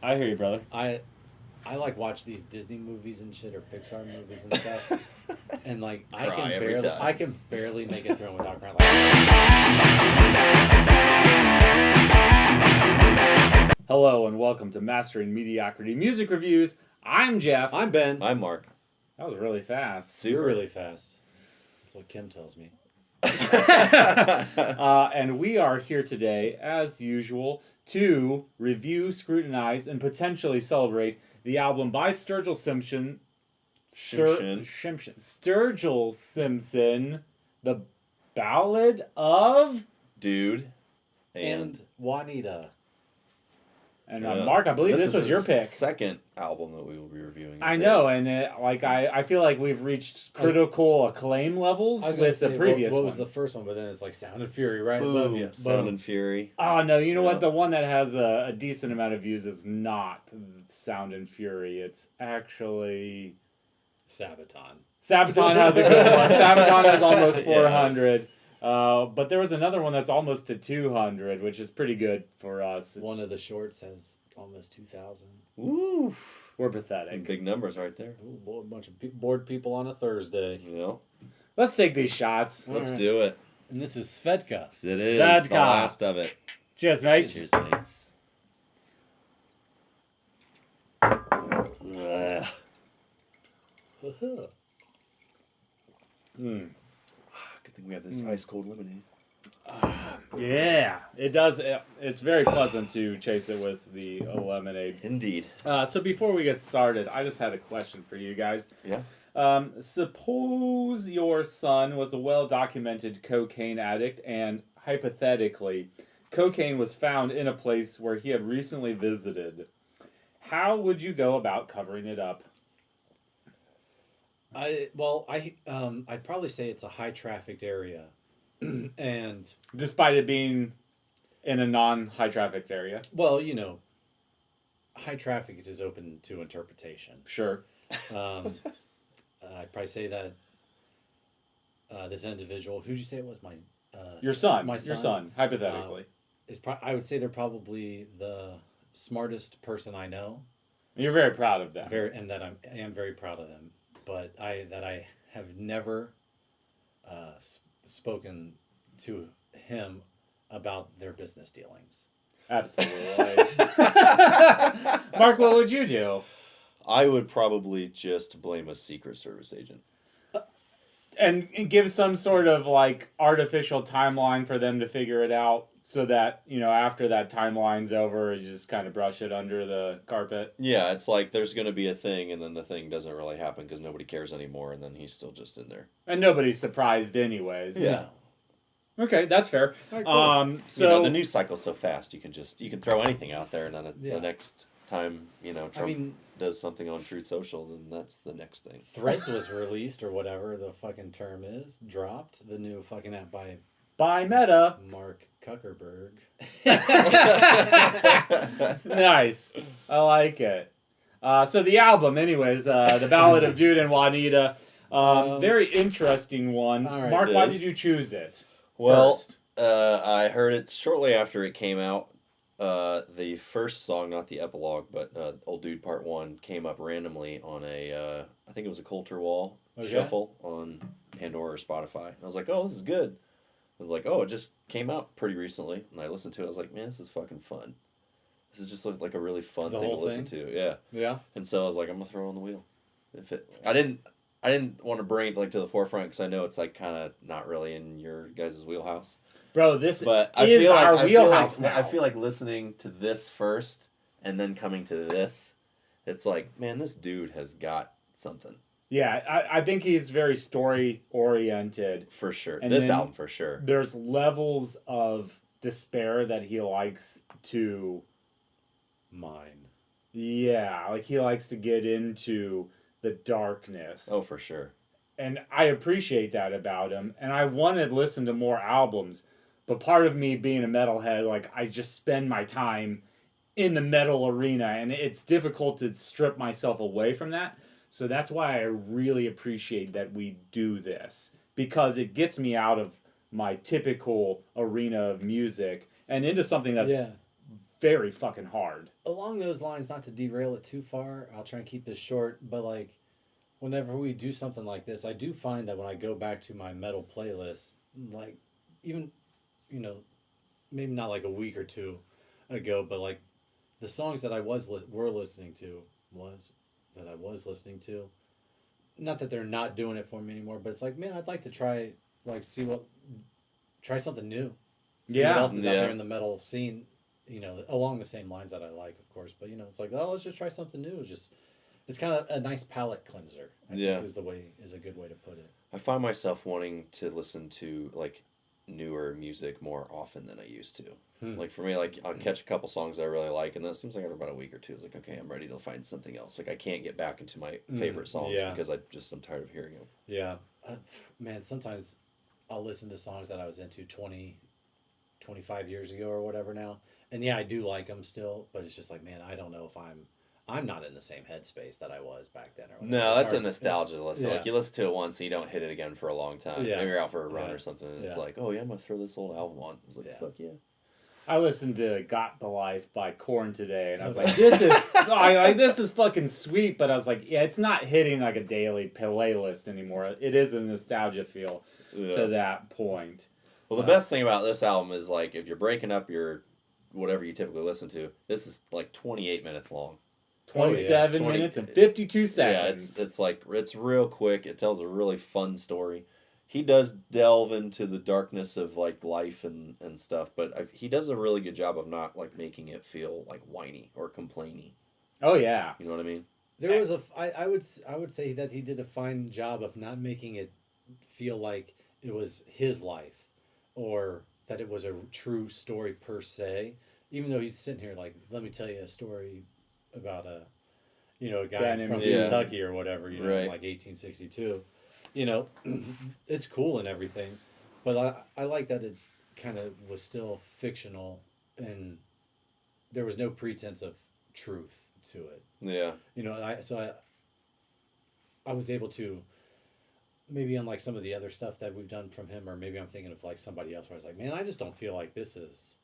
I hear you, brother. I like watch these Disney movies and shit or Pixar movies and stuff, and like Cry every time. I can barely make it through them without crying. Hello and welcome to Mastering Mediocrity Music Reviews. I'm Jeff. I'm Ben. I'm Mark. That was really fast. You're really fast. That's what Kim tells me. And we are here today, as usual, to review, scrutinize, and potentially celebrate the album by Sturgill Simpson. Sturgill Simpson, the Ballad of Dude. And Juanita. And Mark, I believe this was your pick. Second album that we will be reviewing. I know, and I feel like we've reached critical acclaim levels with the previous one. What was the first one? But then it's like Sound and Fury right Boom. above you. Sound and Fury. Oh, no, you know what? The one that has a decent amount of views is not Sound and Fury. It's actually... Sabaton. Sabaton has a good one. Sabaton has almost 400. But there was another one that's almost to 200, which is pretty good for us. One of the shorts has almost 2,000. Woo! We're pathetic. Some big numbers right there. Ooh, boy, a bunch of bored people on a Thursday. You Let's take these shots. Let's do it. And this is Svedka. It is Svedka. the last of it. Cheers, mates. Cheers, mates. Good thing we have this ice cold lemonade. Yeah, it does. It's very pleasant to chase it with the lemonade. Indeed. So before we get started, I just had a question for you guys. Yeah. Suppose your son was a well-documented cocaine addict and, hypothetically, cocaine was found in a place where he had recently visited. How would you go about covering it up? I'd probably say it's a high-trafficked area. And despite it being in a non-high trafficked area. Well, you know, high traffic is open to interpretation. Sure. I'd probably say that this individual, who'd you say it was? Your son. My son. Your son, hypothetically. I would say they're probably the smartest person I know. You're very proud of them. And that I am very proud of them. But I have never spoken to him about their business dealings. Absolutely. Mark, what would you do? I would probably just blame a Secret Service agent. And give some sort of artificial timeline for them to figure it out so that, after that timeline's over, you just kind of brush it under the carpet. Yeah, it's like there's going to be a thing and then the thing doesn't really happen because nobody cares anymore and then he's still just in there. And nobody's surprised anyways. Yeah. Okay, that's fair. Right, cool. So the news cycle's so fast, you can throw anything out there and then the next time, Trump does something on Truth Social, then that's the next thing. Threads was released or whatever the fucking term is, dropped, the new fucking app by Meta. Mark Zuckerberg. Nice. I like it. So the album, anyways, The Ballad of Dude and Juanita. Very interesting one. All right, Mark, why did you choose it? Well, first? I heard it shortly after it came out. The first song, not the epilogue, but Old Dude Part 1, came up randomly on I think it was a Coulter Wall shuffle on Pandora or Spotify. And I was like, oh, this is good. I was like, oh, it just came out pretty recently. And I listened to it. I was like, man, this is fucking fun. This is just like a really fun thing to listen to. Yeah. Yeah. And so I was like, I'm going to throw it on the wheel. I didn't want to bring it to the forefront because I know it's kind of not really in your guys' wheelhouse. Bro, this but is our wheelhouse now. I feel like listening to this first and then coming to this, it's like, man, this dude has got something. Yeah, I think he's very story-oriented. For sure. And this album, for sure. There's levels of despair that he likes to mine. Yeah, he likes to get into the darkness. Oh, for sure. And I appreciate that about him. And I want to listen to more albums. But part of me being a metalhead, I just spend my time in the metal arena. And it's difficult to strip myself away from that. So that's why I really appreciate that we do this. Because it gets me out of my typical arena of music and into something that's very fucking hard. Along those lines, not to derail it too far, I'll try and keep this short, but like whenever we do something like this, I do find that when I go back to my metal playlist, like even, you know, maybe not like a week or two ago, but like the songs that I was listening to, not that they're not doing it for me anymore, but it's like, man, I'd like to try something new. See what else is out there in the metal scene, you know, along the same lines that I like, of course. But, you know, it's like, oh, let's just try something new. It's kind of a nice palate cleanser, I think is a good way to put it. I find myself wanting to listen to, like, newer music more often than I used to. Like, for me, like, I'll catch a couple songs that I really like, and then it seems like after about a week or two, it's like, okay, I'm ready to find something else. Like, I can't get back into my favorite songs because I'm tired of hearing them. Yeah. Man, sometimes I'll listen to songs that I was into 20, 25 years ago or whatever now. And yeah, I do like them still, but it's just like, man, I don't know if I'm not in the same headspace that I was back then. Or whatever. No, that's a nostalgia listen. Like, you listen to it once and you don't hit it again for a long time. Yeah. Maybe you're out for a run or something, and it's like, oh yeah, I'm going to throw this old album on. It's like, fuck yeah. I listened to "Got the Life" by Korn today, and I was like, "This is fucking sweet." But I was like, "Yeah, it's not hitting like a daily playlist anymore. It is a nostalgia feel to that point." Well, the best thing about this album is like if you're breaking up your whatever you typically listen to, this is like 28 minutes long. 27 minutes and 52 seconds. Yeah, it's real quick. It tells a really fun story. He does delve into the darkness of like life and stuff, but he does a really good job of not like making it feel like whiny or complainy. Oh yeah, you know what I mean. There was I would say that he did a fine job of not making it feel like it was his life or that it was a true story per se. Even though he's sitting here like, let me tell you a story about a guy from Kentucky or whatever, in like 1862. You know, it's cool and everything, but I like that it kind of was still fictional and there was no pretense of truth to it. Yeah. You know, I was able to, maybe unlike some of the other stuff that we've done from him, or maybe I'm thinking of like somebody else where I was like, man, I just don't feel like this is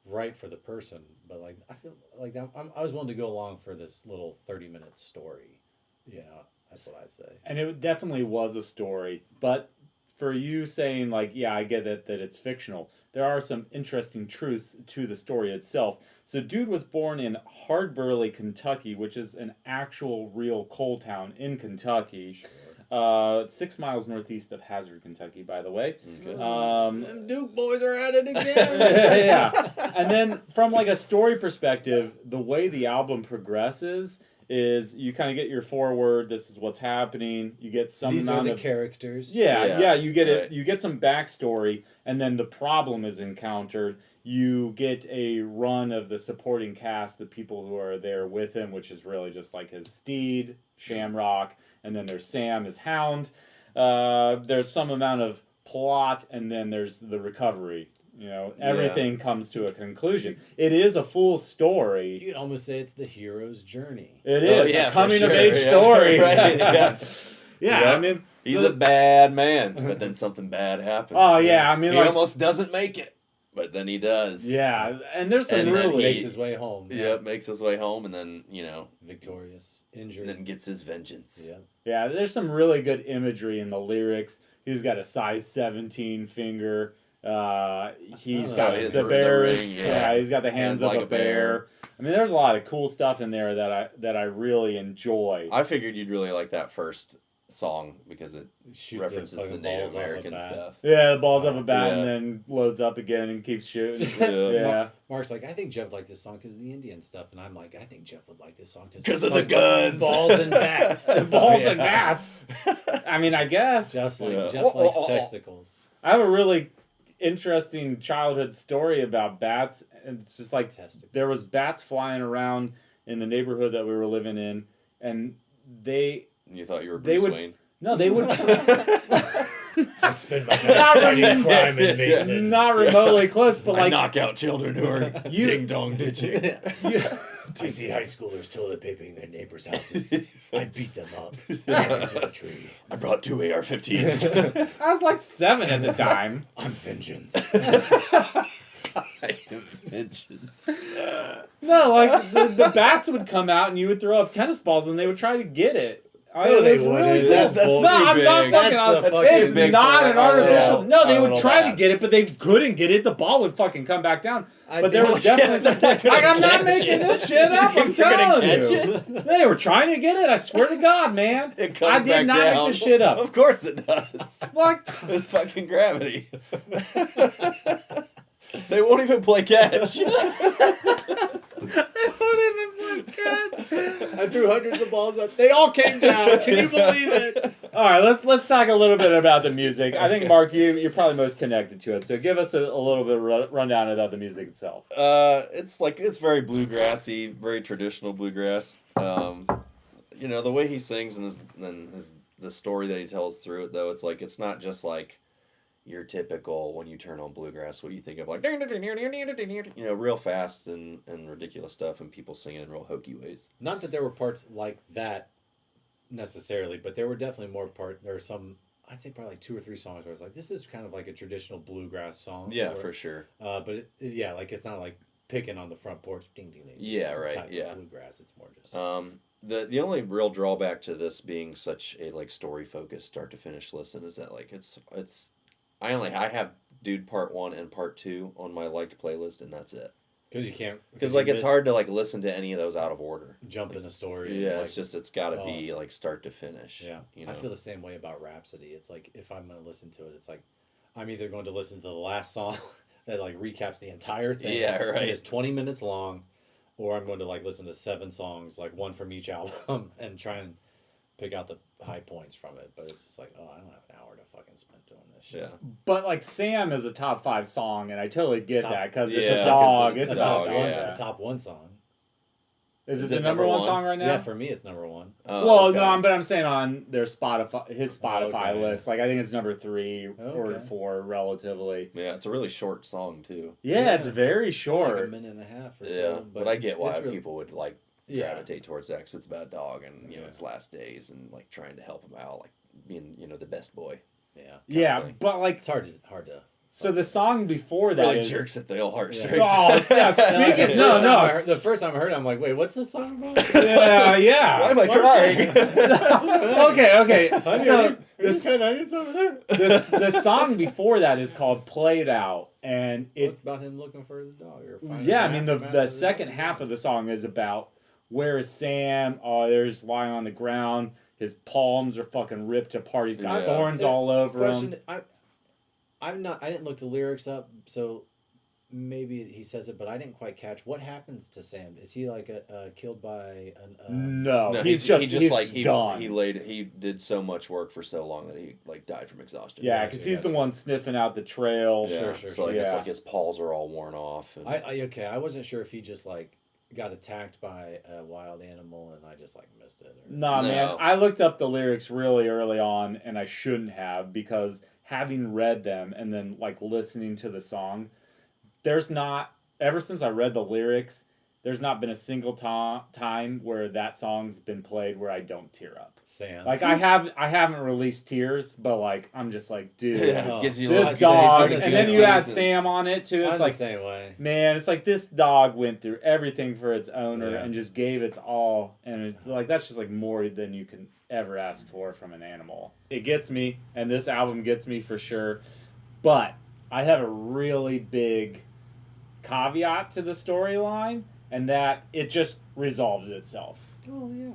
right for the person, but like I feel like I was willing to go along for this little 30-minute story, you know. That's what I'd say. And it definitely was a story. But for you saying, like, yeah, I get it, that it's fictional, there are some interesting truths to the story itself. So dude was born in Hardburley, Kentucky, which is an actual real coal town in Kentucky. Sure. 6 miles northeast of Hazard, Kentucky, by the way. Okay. Them Duke boys are at it again. Yeah. And then from like a story perspective, the way the album progresses is you kind of get your foreword. This is what's happening. You get some These amount are the of characters. Yeah. You get it. You get some backstory, and then the problem is encountered. You get a run of the supporting cast, the people who are there with him, which is really just like his steed, Shamrock, and then there's Sam, his hound. There's some amount of plot, and then there's the recovery. You know, everything comes to a conclusion. It is a full story. You could almost say it's the hero's journey. It is a coming-of-age story. Right, I mean... He's a bad man, but then something bad happens. Oh, yeah, I mean... He almost doesn't make it, but then he does. Yeah, and there's some really... makes his way home. Yeah, makes his way home, and then, you know... victorious, injured. And then gets his vengeance. Yeah, there's some really good imagery in the lyrics. He's got a size 17 finger... he's got the bears. He's got the hands of a bear. I mean, there's a lot of cool stuff in there that I really enjoy. I figured you'd really like that first song because it references the Native American stuff. Yeah, the balls off a bat and then loads up again and keeps shooting. Mark's like, I think Jeff would like this song because of the Indian stuff, and I'm like, I think Jeff would like this song because of the guns, balls and bats, balls and bats. I mean, I guess Jeff likes testicles. I have a really interesting childhood story about bats, and it's just like there was bats flying around in the neighborhood that we were living in, and you thought you were Bruce Wayne? No, they would. I spend my nights fighting crime in Mason. Not remotely close, but I knock out children who are ding dong ditching. I see high schoolers toilet papering their neighbors' houses. I beat them up. Into a tree. I brought 2 AR-15s. I was like 7 at the time. I'm vengeance. Vengeance. No, like the bats would come out and you would throw up tennis balls and they would try to get it. No, they wouldn't. Really That's cool. too No, I'm big. not fucking. That's the It's fucking big not for an our artificial. little- No, they our would little try to bats. get it, but they couldn't get it. The ball would fucking come back down. But there was Yeah, definitely they're like I'm not gonna catch making it. this shit up. I'm They're gonna telling catch you. it. They were trying to get it. I swear to God, man. It I comes did back not down. make this shit up. Of course it does. What? It's fucking gravity. They won't even play catch. I threw hundreds of balls up. They all came down. Can you believe it? All right, let's talk a little bit about the music. I think Mark, you're probably most connected to it. So give us a little bit of rundown about the music itself. It's very bluegrassy, very traditional bluegrass. You know, the way he sings and the story that he tells through it, though, it's not just like your typical when you turn on bluegrass, what you think of, like, you know, real fast and ridiculous stuff and people singing in real hokey ways. Not that there were parts like that necessarily, but there were definitely more there were some, I'd say probably like 2 or 3 songs where I was like, this is kind of like a traditional bluegrass song. Yeah, for sure. But yeah, like it's not like picking on the front porch, ding ding ding. Yeah, right. Type Yeah. of bluegrass. It's more just. The only real drawback to this being such a like story focused start to finish listen is that like it's I have Dude Part 1 and Part 2 on my liked playlist, and that's it. Because you can't. Because like it's hard to like listen to any of those out of order. Jump in a story. Yeah, and, it's got to be like start to finish. Yeah, you know? I feel the same way about Rhapsody. It's like if I'm going to listen to it, it's like I'm either going to listen to the last song that like recaps the entire thing. Yeah, right. And it's 20 minutes long, or I'm going to like listen to 7 songs, like one from each album, and try and pick out the high points from it. But it's just like, oh, I don't have an hour to fucking spend doing this shit. Yeah. But like Sam is a top 5 song, and I totally get that because it's yeah, a dog. It's It's a a top dog. one. Yeah. A top 1 song. Is it Is the it number number 1 one? song right now? Yeah, for me it's number 1. Oh, Well, okay. no, but I'm saying on their his Spotify Okay. list. Like I think it's number 3 or Okay. 4, relatively. Yeah, it's a really short song too. Yeah, it's very It's only short. like a minute and a half or Yeah, so. but I get why it's really- people would like Yeah. gravitate towards that 'cause it's about a dog and you know Yeah. it's last days and like trying to help him out, like being the best boy. Yeah. Yeah, thing. but like It's hard to. so the song before that Really is jerks at the old heartstrings. Oh yeah, speaking no. The first time I heard it, I'm like, wait, what's this song about? Yeah. Why am I crying? Okay. So There's 10 onions over there. the song before that is called "Played Out," and It's it about him looking for the dog. Or finding yeah, I the mean aftermath the of second dog. half of the song is about where is Sam? Oh, there's lying on the ground. His palms are fucking ripped apart. He's got Yeah. thorns all over Question: him. I didn't look the lyrics up, so maybe he says it, but I didn't quite catch what happens to Sam. Is he like killed by an? No, No, he's he just done. he did so much work for so long that he like died from exhaustion. Yeah, because he's the one sniffing out the trail. Yeah, Sure, so like, it's yeah. like his paws are all worn off. And, I wasn't sure if he just like got attacked by a wild animal and I just like missed it. Or... Nah, No. man. I looked up the lyrics really early on, and I shouldn't have because having read them and then like listening to the song, there's not ever since I read the lyrics, there's not been a single time where that song's been played where I don't tear up. Sam. Like I haven't released tears, but like I'm just like, dude, yeah, gives you this I'd say dog, something and then same you add season. Sam on it too. It's I'm like, the same way. man, it's like this dog went through everything for its owner Yeah. and just gave its all, and it's like that's just like more than you can ever ask for from an animal. It gets me, and this album gets me for sure. But I have a really big caveat to the storyline, and that it just resolves itself. Oh yeah.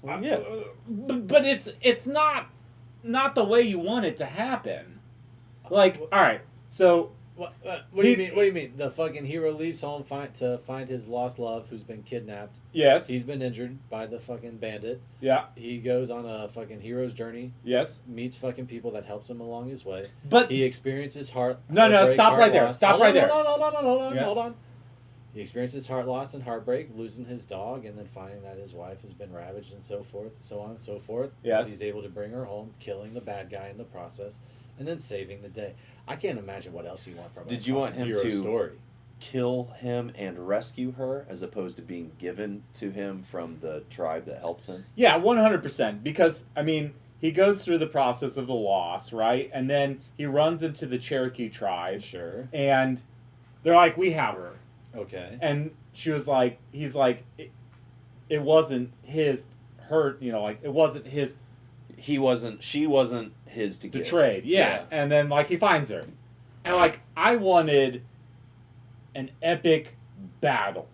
Well, yeah. But it's not the way you want it to happen. Like, all right, so What do you mean? What do you mean? The fucking hero leaves home to find his lost love, who's been kidnapped. yes, He's been injured by the fucking bandit. yeah, He goes on a fucking hero's journey, yes, meets fucking people that helps him along his way. but He experiences heart. No, heartbreak, stop heart right there. loss. Stop Hold right on, there. Hold on. Yeah. Hold on. He experiences heart loss and heartbreak, losing his dog, and then finding that his wife has been ravaged and so forth, so on and so forth. Yes. But he's able to bring her home, killing the bad guy in the process, and then saving the day. I can't imagine what else you want from Did a you want fucking him hero to- story. Kill him and rescue her as opposed to being given to him from the tribe that helps him. yeah, 100%. Because I mean, he goes through the process of the loss, right, and then he runs into the Cherokee tribe, Sure. and They're like, we have her. Okay. And she was like, he's like, it wasn't her, like, it wasn't his. She wasn't his to give. Trade, yeah. And then, like, he finds her. And, like, I wanted an epic battle.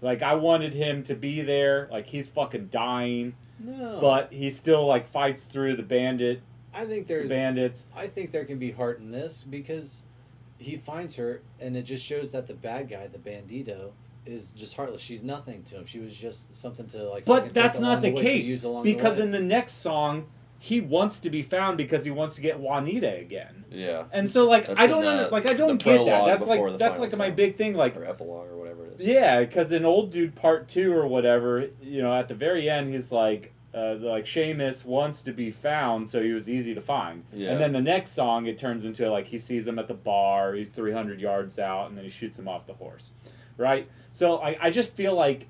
Like, I wanted him to be there. Like, he's fucking dying. No. But he still, like, fights through the bandits. I think there can be heart in this because he finds her, and it just shows that the bad guy, the bandito, is just heartless. She's nothing to him. She was just something to, like. But that's not the case, because in in the next song, he wants to be found because he wants to get Juanita again. Yeah. And so, like, That's I don't get that. That's like my big thing, like, or epilogue or whatever it is. Yeah, because in Old Dude Part 2 or whatever, at the very end, he's like, Seamus wants to be found, so he was easy to find. Yeah. And then the next song, it turns into, like, he sees him at the bar, he's 300 yards out, and then he shoots him off the horse. Right? So I just feel like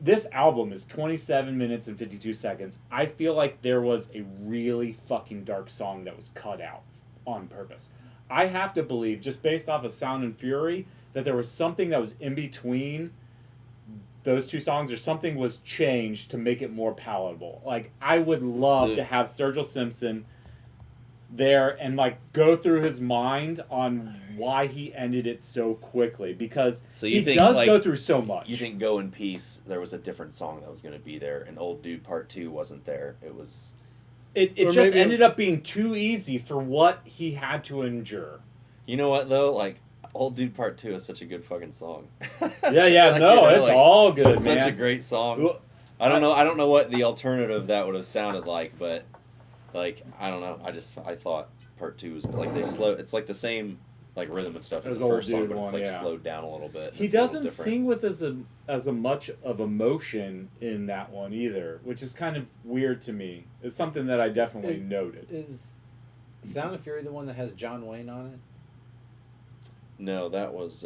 this album is 27 minutes and 52 seconds. I feel like there was a really fucking dark song that was cut out on purpose. I have to believe, just based off of Sound and Fury, that there was something that was in between those two songs, or something was changed to make it more palatable. Like, I would love to have Sturgill Simpson there and, like, go through his mind on why he ended it so quickly, because he does go through so much. You think Go in Peace, there was a different song that was going to be there, and Old Dude Part 2 wasn't there. It was... It just ended up being too easy for what he had to endure. You know what, though? Like, Old Dude Part 2 is such a good fucking song. Yeah, it's all good, it's man. Such a great song. I don't know what the alternative that would have sounded like, but, like, I don't know. I thought Part 2 was, like, it's like the same, like, rhythm and stuff as the first song, but it's, like, slowed down a little bit. He doesn't sing with as a much of emotion in that one either, which is kind of weird to me. It's something that I definitely noted. Is Sound of Fury the one that has John Wayne on it? No, that was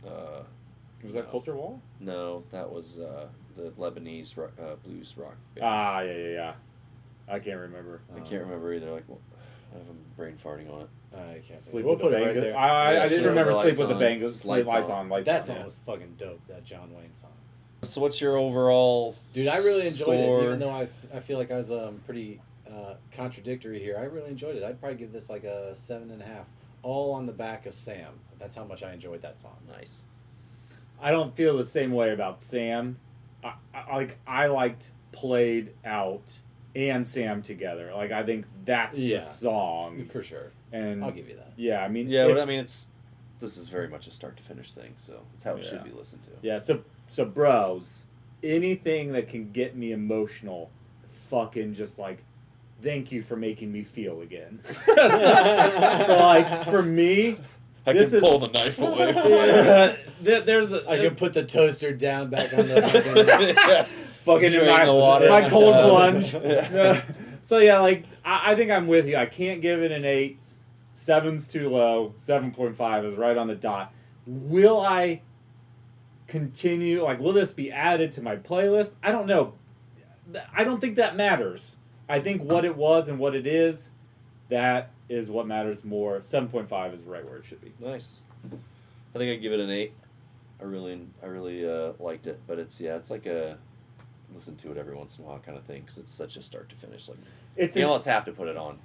was that Culture Wall? No, that was the Lebanese blues rock band. Yeah. I can't remember. I can't remember either. Like, I have a brain farting on it. I can't. Sleep We'll with put the it right Bangles. there. I didn't remember Sleep with the Bangles. Lights on. That song was fucking dope. That John Wayne song. So what's your overall? Dude, I really enjoyed score? it, even though I feel like I was pretty contradictory here. I really enjoyed it. I'd probably give this like a 7.5. All on the back of Sam. That's how much I enjoyed that song. Nice. I don't feel the same way about Sam. I liked Played Out and Sam together. Like, I think that's the song for sure. And I'll give you that. Yeah, I mean, but I mean, this is very much a start to finish thing, so it's how it should be listened to. Yeah, so bros, anything that can get me emotional, fucking just like, thank you for making me feel again. so like, for me, I can pull the knife away. I can put the toaster down back on the fucking in my water. My cold plunge. So yeah, like I think I'm with you. I can't give it an 8. 7's too low. 7.5 is right on the dot. Will I continue? Like, will this be added to my playlist? I don't know. I don't think that matters. I think what it was and what it is, that is what matters more. 7.5 is right where it should be. Nice. I think I'd give it an 8. I really liked it, but it's like a listen to it every once in a while kind of thing, because it's such a start to finish. Like, you almost have to put it on.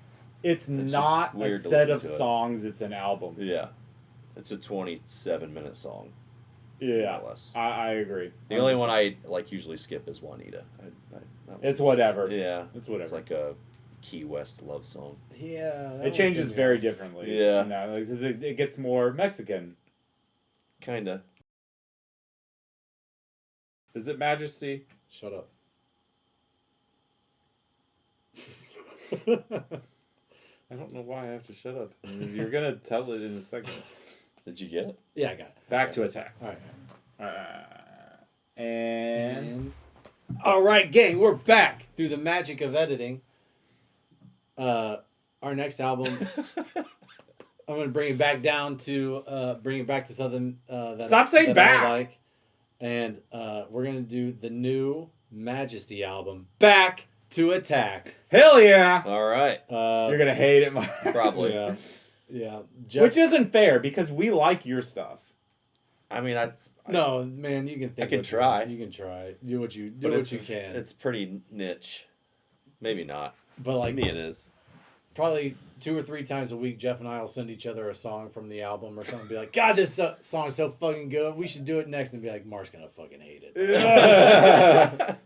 It's not a set of songs. It's an album. Yeah, it's a 27-minute song. Yeah, more or less. I agree. The only one I usually skip is Juanita. It's whatever. Yeah, it's whatever. It's like a Key West love song. Yeah, it changes very differently. Yeah, it gets more Mexican. Kinda. Is it Majesty? Shut up. I don't know why I have to shut up. You're gonna tell it in a second. Did you get it? Yeah, I got it. Back to attack. All right. And all right, gang, we're back through the magic of editing. Our next album, I'm gonna bring it back down to something Stop saying that back. I like, and we're gonna do the new Majesty album, Back to Attack. Hell yeah! All right. You're gonna hate it, Mark. Probably. Yeah. Yeah, Which isn't fair because we like your stuff. I mean, no, man, you can think. I can what try. You can try. Do what you can. It's pretty niche. Maybe not. But to like me, it is. Probably 2 or 3 times a week, Jeff and I will send each other a song from the album or something. Be like, God, this song is so fucking good. We should do it next. And be like, Mark's gonna fucking hate it.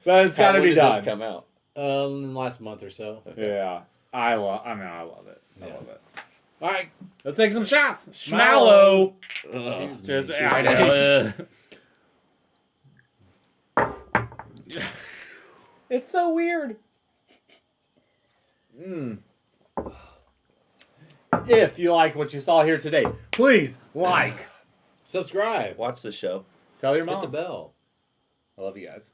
But it's got to be done. This come out? In the last month or so. Okay. Yeah, I love it. I love it. All right, let's take some shots. Schmallow. Cheers. It's so weird. If you liked what you saw here today, please like, subscribe, watch the show, tell your mom, hit the bell. I love you guys.